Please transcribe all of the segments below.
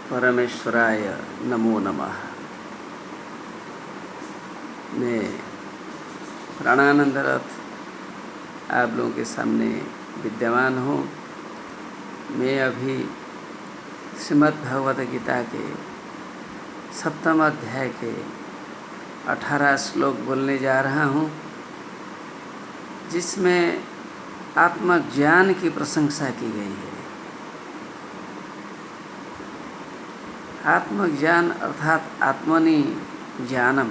परमेश्वराय नमो नमः। मैं प्राणानंद रथ आप लोगों के सामने विद्यमान हूँ। मैं अभी श्रीमद् भगवद गीता के 7वें अध्याय के 18 श्लोक बोलने जा रहा हूँ, जिसमें आत्मज्ञान की प्रशंसा की गई है। आत्मज्ञान अर्थात आत्मनि ज्ञानम,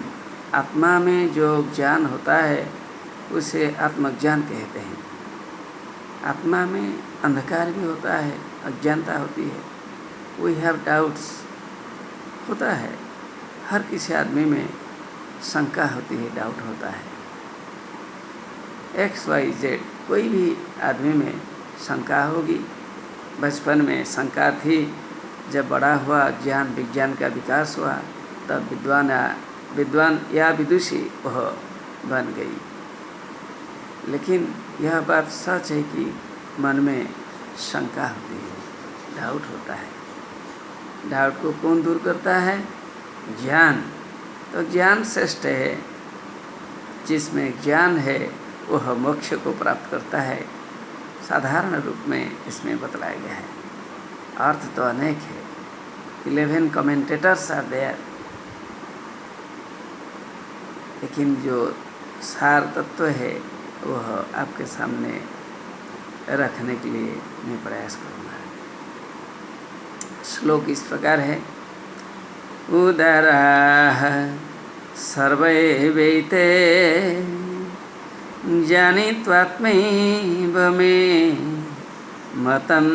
आत्मा में जो ज्ञान होता है उसे आत्मज्ञान कहते हैं। आत्मा में अंधकार भी होता है, अज्ञानता होती है, वी हैव डाउट्स होता है। हर किसी आदमी में शंका होती है, डाउट होता है। XYZ कोई भी आदमी में शंका होगी। बचपन में शंका थी, जब बड़ा हुआ ज्ञान विज्ञान का विकास हुआ तब विद्वान या विदुषी वह बन गई। लेकिन यह बात सच है कि मन में शंका होती है, डाउट होता है। डाउट को कौन दूर करता है? ज्ञान। तो ज्ञान श्रेष्ठ है। जिसमें ज्ञान है वह मोक्ष को प्राप्त करता है। साधारण रूप में इसमें बतलाया गया है। अर्थ तो अनेक है। 11 कमेंटेटर्स आर देयर, लेकिन जो सार तत्व है वह आपके सामने रखने के लिए मैं प्रयास करूँगा। श्लोक इस प्रकार है। उदाराः सर्वे वैते जानीत्वात्मैव मे मतम्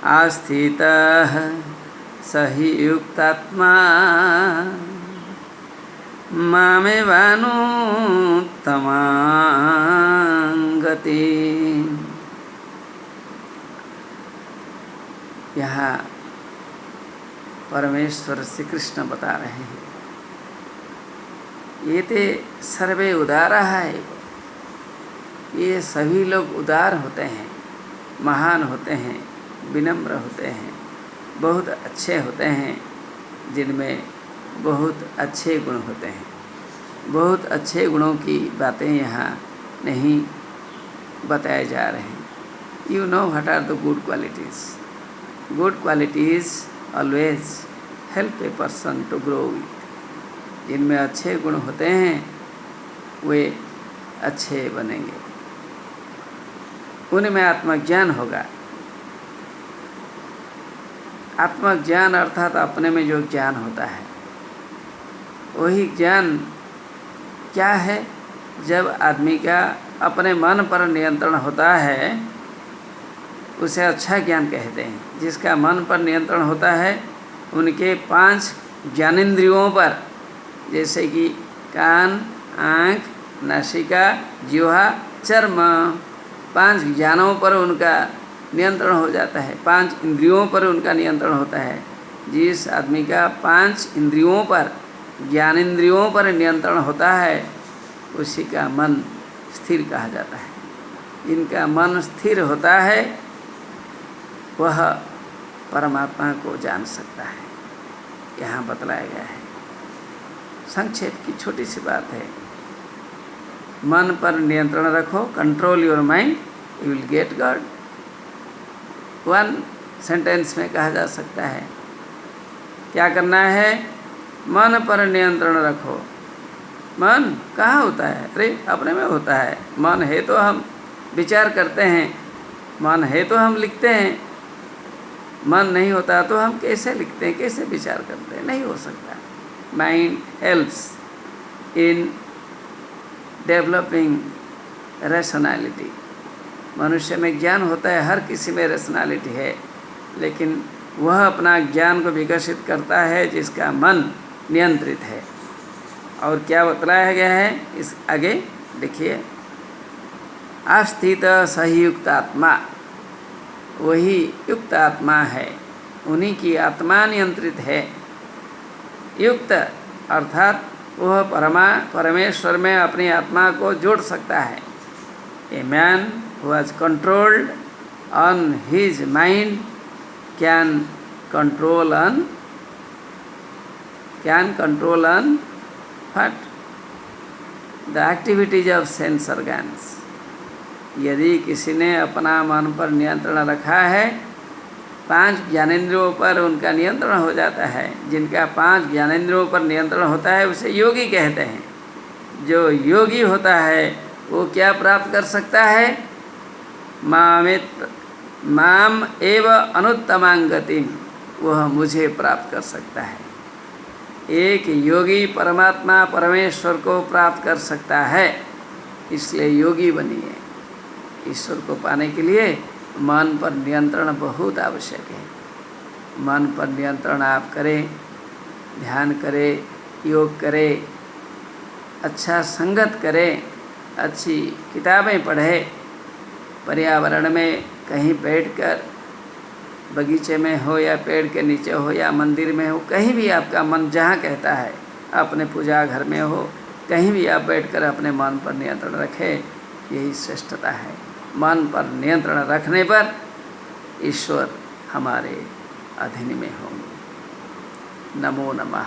आस्थितः स हि युक्तात्मा मामेवानुत्तमां गतिम्। यहाँ परमेश्वर श्री कृष्ण बता रहे हैं, ये ते सर्वे उदारा है। ये सभी लोग उदार होते हैं, महान होते हैं, विनम्र होते हैं, बहुत अच्छे होते हैं, जिनमें बहुत अच्छे गुण होते हैं। बहुत अच्छे गुणों की बातें यहाँ नहीं बताए जा रहे हैं। You know what are the good qualities. Good qualities always help a person to grow with. जिनमें अच्छे गुण होते हैं वे अच्छे बनेंगे, उनमें आत्मज्ञान होगा। आत्मज्ञान अर्थात अपने में जो ज्ञान होता है वही ज्ञान क्या है? जब आदमी का अपने मन पर नियंत्रण होता है उसे अच्छा ज्ञान कहते हैं। जिसका मन पर नियंत्रण होता है उनके 5 ज्ञानेंद्रियों पर, जैसे कि कान, आँख, नासिका, जिह्वा, चर्म, 5 ज्ञानों पर उनका नियंत्रण हो जाता है। 5 इंद्रियों पर उनका नियंत्रण होता है। जिस आदमी का 5 इंद्रियों पर, ज्ञानेंद्रियों पर नियंत्रण होता है उसी का मन स्थिर कहा जाता है। जिनका मन स्थिर होता है वह परमात्मा को जान सकता है। यहाँ बतलाया गया है। संक्षेप की छोटी सी बात है। मन पर नियंत्रण रखो, control your mind, you will get God. 1 sentence में कहा जा सकता है। क्या करना है? मन पर नियंत्रण रखो। मन कहाँ होता है? अरे अपने में होता है। मन है तो हम विचार करते हैं, मन है तो हम लिखते हैं। मन नहीं होता तो हम कैसे लिखते हैं, कैसे विचार करते हैं? नहीं हो सकता। Mind helps in developing rationality. मनुष्य में ज्ञान होता है, हर किसी में रैशनैलिटी है, लेकिन वह अपना ज्ञान को विकसित करता है जिसका मन नियंत्रित है। और क्या बतलाया गया है इस आगे देखिए। आस्थित सही युक्त आत्मा, वही युक्त आत्मा है, उन्हीं की आत्मा नियंत्रित है। युक्त अर्थात वह परमेश्वर में अपनी आत्मा को जोड़ सकता है। A man who has controlled on his mind can control on what? The activities of sense organs. यदि किसी ने अपना मन पर नियंत्रण रखा है, 5 ज्ञानेंद्रियों पर उनका नियंत्रण हो जाता है। जिनका 5 ज्ञानेंद्रियों पर नियंत्रण होता है उसे योगी कहते हैं। जो योगी होता है वो क्या प्राप्त कर सकता है? माम एव अनुत्तमां गतिम, वह मुझे प्राप्त कर सकता है। एक योगी परमात्मा परमेश्वर को प्राप्त कर सकता है, इसलिए योगी बनिए। ईश्वर को पाने के लिए मन पर नियंत्रण बहुत आवश्यक है। मन पर नियंत्रण आप करें, ध्यान करें, योग करें, अच्छा संगत करें, अच्छी किताबें पढ़ें, पर्यावरण में कहीं बैठकर, बगीचे में हो या पेड़ के नीचे हो या मंदिर में हो, कहीं भी आपका मन जहाँ कहता है, अपने पूजा घर में हो, कहीं भी आप बैठकर अपने मन पर नियंत्रण रखें, यही श्रेष्ठता है। मन पर नियंत्रण रखने पर ईश्वर हमारे अधीन में होंगे। नमो नमः।